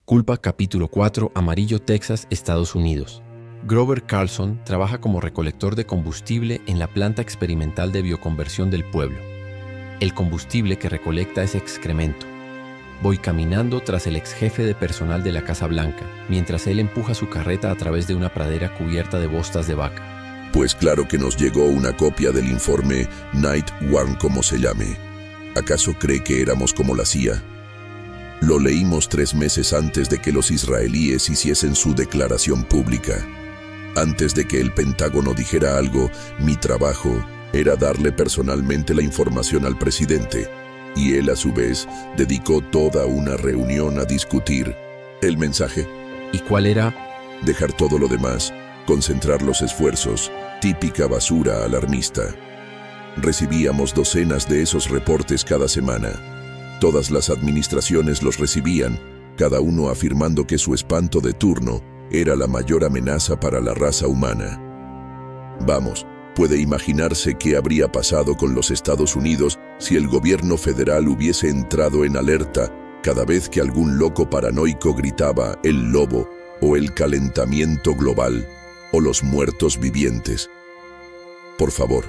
Culpa capítulo 4, Amarillo, Texas, Estados Unidos. Grover Carlson trabaja como recolector de combustible en la planta experimental de bioconversión del pueblo. El combustible que recolecta es excremento. Voy caminando tras el ex jefe de personal de la Casa Blanca, mientras él empuja su carreta a través de una pradera cubierta de bostas de vaca. Pues claro que nos llegó una copia del informe Night One, como se llame. ¿Acaso cree que éramos como la CIA? Lo leímos 3 meses antes de que los israelíes hiciesen su declaración pública. Antes de que el Pentágono dijera algo, mi trabajo era darle personalmente la información al presidente, y él a su vez dedicó toda una reunión a discutir el mensaje. ¿Y cuál era? Dejar todo lo demás, concentrar los esfuerzos, típica basura alarmista. Recibíamos docenas de esos reportes cada semana. Todas las administraciones los recibían, cada uno afirmando que su espanto de turno era la mayor amenaza para la raza humana. Vamos, puede imaginarse qué habría pasado con los Estados Unidos si el gobierno federal hubiese entrado en alerta cada vez que algún loco paranoico gritaba el lobo o el calentamiento global o los muertos vivientes. Por favor,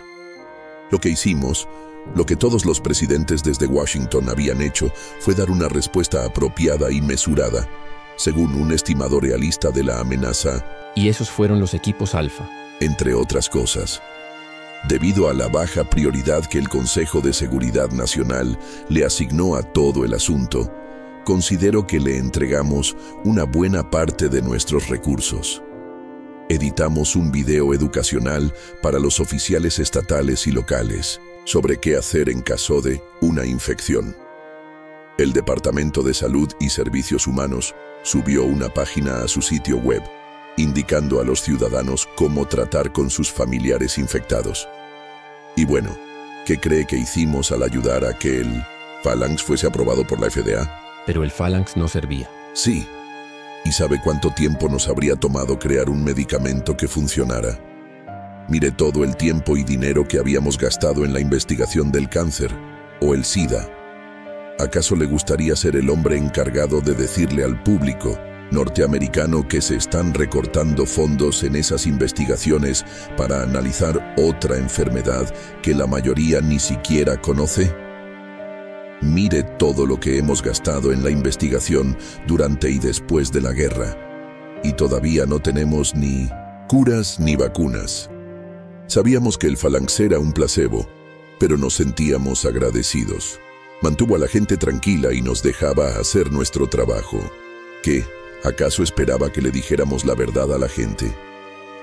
lo que hicimos, lo que todos los presidentes desde Washington habían hecho, fue dar una respuesta apropiada y mesurada, según un estimado realista de la amenaza. Y esos fueron los equipos Alfa. Entre otras cosas. Debido a la baja prioridad que el Consejo de Seguridad Nacional le asignó a todo el asunto, considero que le entregamos una buena parte de nuestros recursos. Editamos un video educacional para los oficiales estatales y locales sobre qué hacer en caso de una infección. El Departamento de Salud y Servicios Humanos subió una página a su sitio web, indicando a los ciudadanos cómo tratar con sus familiares infectados. Y bueno, ¿qué cree que hicimos al ayudar a que el Phalanx fuese aprobado por la FDA? Pero el Phalanx no servía. Sí. ¿Y sabe cuánto tiempo nos habría tomado crear un medicamento que funcionara? Mire todo el tiempo y dinero que habíamos gastado en la investigación del cáncer o el SIDA. ¿Acaso le gustaría ser el hombre encargado de decirle al público norteamericano que se están recortando fondos en esas investigaciones para analizar otra enfermedad que la mayoría ni siquiera conoce? Mire todo lo que hemos gastado en la investigación durante y después de la guerra, y todavía no tenemos ni curas ni vacunas. Sabíamos que el Phalanx era un placebo, pero nos sentíamos agradecidos. Mantuvo a la gente tranquila y nos dejaba hacer nuestro trabajo. ¿Qué? ¿Acaso esperaba que le dijéramos la verdad a la gente?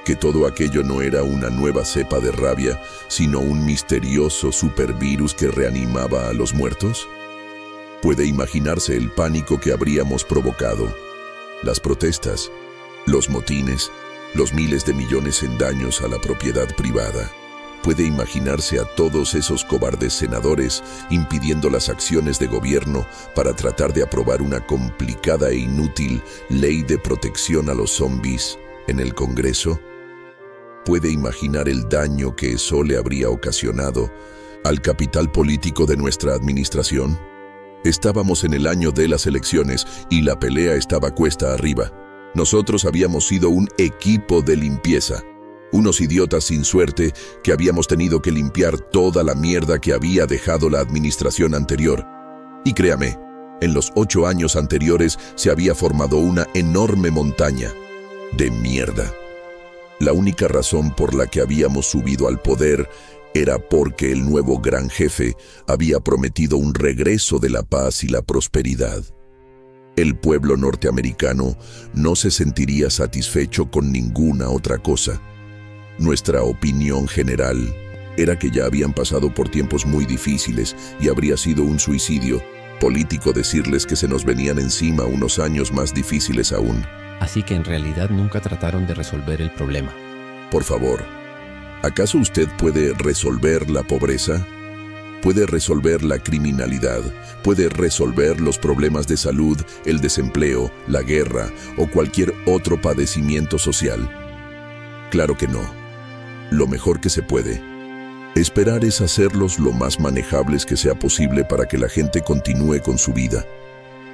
¿Que todo aquello no era una nueva cepa de rabia, sino un misterioso supervirus que reanimaba a los muertos? Puede imaginarse el pánico que habríamos provocado, las protestas, los motines, los miles de millones en daños a la propiedad privada. Puede imaginarse a todos esos cobardes senadores impidiendo las acciones de gobierno para tratar de aprobar una complicada e inútil ley de protección a los zombies en el Congreso. Puede imaginar el daño que eso le habría ocasionado al capital político de nuestra administración. Estábamos en el año de las elecciones y la pelea estaba cuesta arriba. Nosotros habíamos sido un equipo de limpieza. Unos idiotas sin suerte que habíamos tenido que limpiar toda la mierda que había dejado la administración anterior. Y créame, en los 8 años anteriores se había formado una enorme montaña de mierda. La única razón por la que habíamos subido al poder era porque el nuevo gran jefe había prometido un regreso de la paz y la prosperidad. El pueblo norteamericano no se sentiría satisfecho con ninguna otra cosa. Nuestra opinión general era que ya habían pasado por tiempos muy difíciles y habría sido un suicidio político decirles que se nos venían encima unos años más difíciles aún. Así que en realidad nunca trataron de resolver el problema. Por favor, ¿acaso usted puede resolver la pobreza? ¿Puede resolver la criminalidad? ¿Puede resolver los problemas de salud, el desempleo, la guerra o cualquier otro padecimiento social? Claro que no. Lo mejor que se puede. Esperar es hacerlos lo más manejables que sea posible para que la gente continúe con su vida.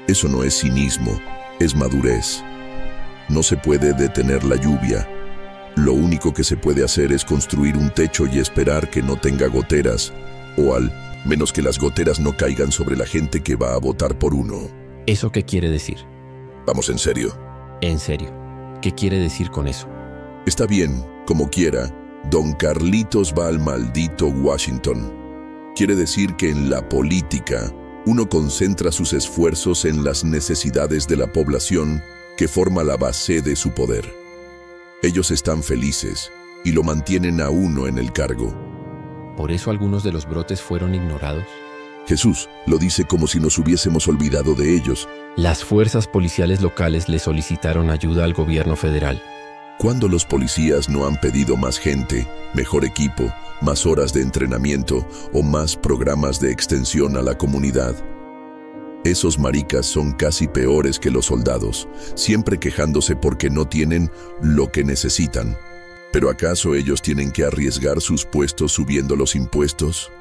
Eso no es cinismo, es madurez. No se puede detener la lluvia. Lo único que se puede hacer es construir un techo y esperar que no tenga goteras, o al menos que las goteras no caigan sobre la gente que va a votar por uno. ¿Eso qué quiere decir? Vamos, en serio. En serio, ¿qué quiere decir con eso? Está bien, como quiera, don Carlitos va al maldito Washington. Quiere decir que en la política, uno concentra sus esfuerzos en las necesidades de la población que forma la base de su poder. Ellos están felices y lo mantienen a uno en el cargo. ¿Por eso algunos de los brotes fueron ignorados? Jesús lo dice como si nos hubiésemos olvidado de ellos. Las fuerzas policiales locales le solicitaron ayuda al gobierno federal. ¿Cuándo los policías no han pedido más gente, mejor equipo, más horas de entrenamiento o más programas de extensión a la comunidad? Esos maricas son casi peores que los soldados, siempre quejándose porque no tienen lo que necesitan. ¿Pero acaso ellos tienen que arriesgar sus puestos subiendo los impuestos?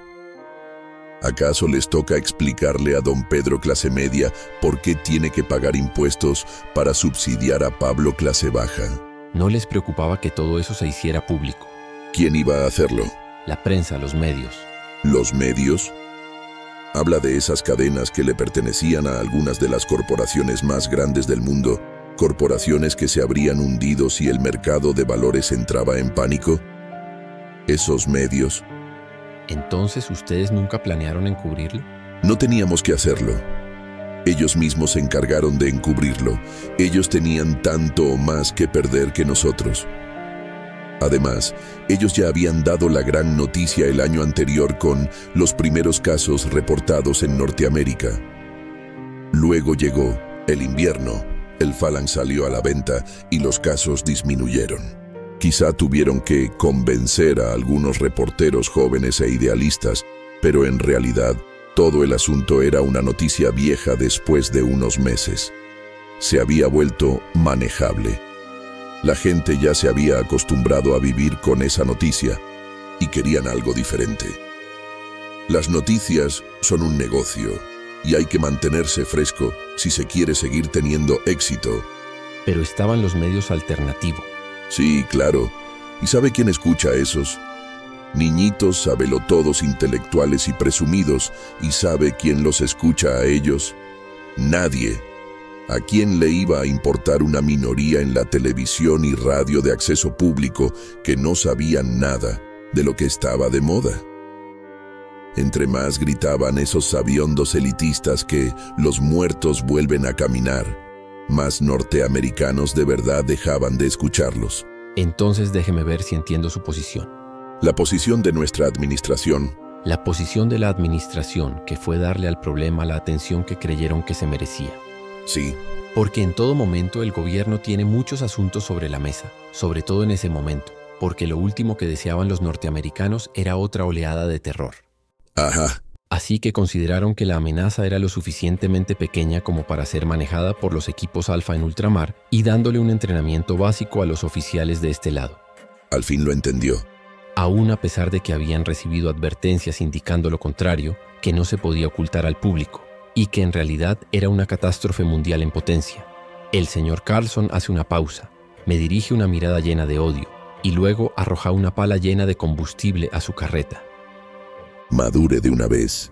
¿Acaso les toca explicarle a don Pedro clase media por qué tiene que pagar impuestos para subsidiar a Pablo clase baja? No les preocupaba que todo eso se hiciera público. ¿Quién iba a hacerlo? La prensa, los medios. ¿Los medios? Habla de esas cadenas que le pertenecían a algunas de las corporaciones más grandes del mundo, corporaciones que se habrían hundido si el mercado de valores entraba en pánico. Esos medios. ¿Entonces ustedes nunca planearon encubrirlo? No teníamos que hacerlo. Ellos mismos se encargaron de encubrirlo. Ellos tenían tanto o más que perder que nosotros. Además, ellos ya habían dado la gran noticia el año anterior con los primeros casos reportados en Norteamérica. Luego llegó el invierno, el Phalanx salió a la venta y los casos disminuyeron. Quizá tuvieron que convencer a algunos reporteros jóvenes e idealistas, pero en realidad todo el asunto era una noticia vieja después de unos meses. Se había vuelto manejable. La gente ya se había acostumbrado a vivir con esa noticia y querían algo diferente. Las noticias son un negocio y hay que mantenerse fresco si se quiere seguir teniendo éxito. Pero estaban los medios alternativos. Sí, claro. ¿Y sabe quién escucha a esos? Niñitos sabelotodos intelectuales y presumidos. ¿Y sabe quién los escucha a ellos? Nadie. ¿A quién le iba a importar una minoría en la televisión y radio de acceso público que no sabían nada de lo que estaba de moda? Entre más gritaban esos sabiondos elitistas que los muertos vuelven a caminar, más norteamericanos de verdad dejaban de escucharlos. Entonces déjeme ver si entiendo su posición. La posición de nuestra administración. La posición de la administración, que fue darle al problema la atención que creyeron que se merecía. Sí. Porque en todo momento el gobierno tiene muchos asuntos sobre la mesa, sobre todo en ese momento, porque lo último que deseaban los norteamericanos era otra oleada de terror. Ajá. Así que consideraron que la amenaza era lo suficientemente pequeña como para ser manejada por los equipos Alfa en ultramar y dándole un entrenamiento básico a los oficiales de este lado. Al fin lo entendió. Aún a pesar de que habían recibido advertencias indicando lo contrario, que no se podía ocultar al público, y que en realidad era una catástrofe mundial en potencia. El señor Carlson hace una pausa, me dirige una mirada llena de odio, y luego arroja una pala llena de combustible a su carreta. Madure de una vez.